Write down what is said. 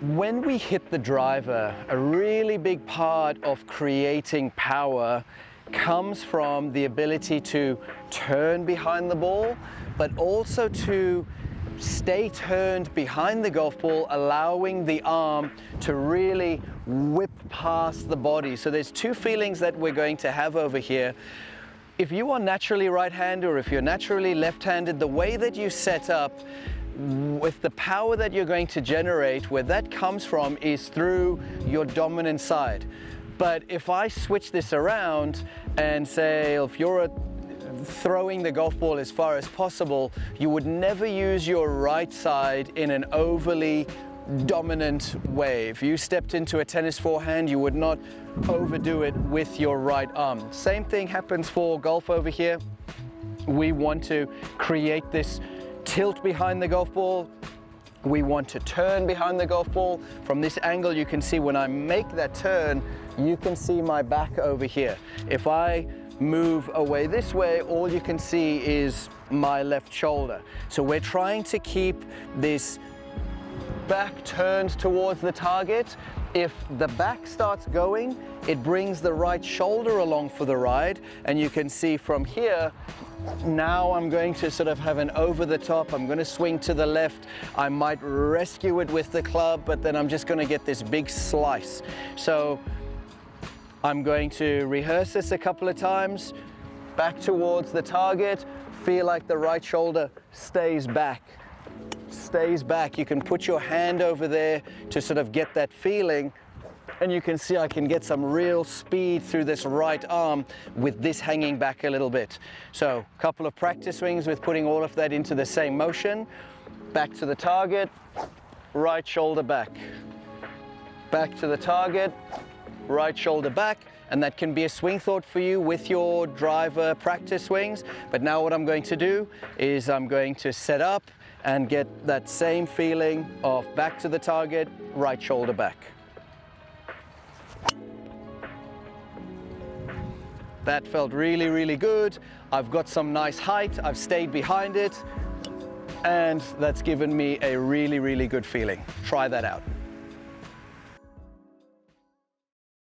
When we hit the driver, a really big part of creating power comes from the ability to turn behind the ball, but also to stay turned behind the golf ball, allowing the arm to really whip past the body. So there's two feelings that we're going to have over here. If you are naturally right-handed or if you're naturally left-handed, the way that you set up with the power that you're going to generate, where that comes from is through your dominant side. But if I switch this around and say, if you're throwing the golf ball as far as possible, you would never use your right side in an overly dominant way. If you stepped into a tennis forehand, you would not overdo it with your right arm. Same thing happens for golf over here. We want to create this tilt behind the golf ball. We want to turn behind the golf ball. From this angle, you can see when I make that turn, you can see my back over here. If I move away this way, all you can see is my left shoulder. So we're trying to keep this back turned towards the target. If the back starts going, it brings the right shoulder along for the ride. And you can see from here, now I'm going to sort of have an over the top. I'm going to swing to the left. I might rescue it with the club, but then I'm just going to get this big slice. So I'm going to rehearse this a couple of times. Back towards the target. Feel like the right shoulder stays back. Stays back. You can put your hand over there to sort of get that feeling. And you can see I can get some real speed through this right arm with this hanging back a little bit. So a couple of practice swings with putting all of that into the same motion. Back to the target, right shoulder back. Back to the target, right shoulder back. And that can be a swing thought for you with your driver practice swings. But now what I'm going to do is I'm going to set up and get that same feeling of back to the target, right shoulder back. That felt really, really good. I've got some nice height. I've stayed behind it. And that's given me a really, really good feeling. Try that out.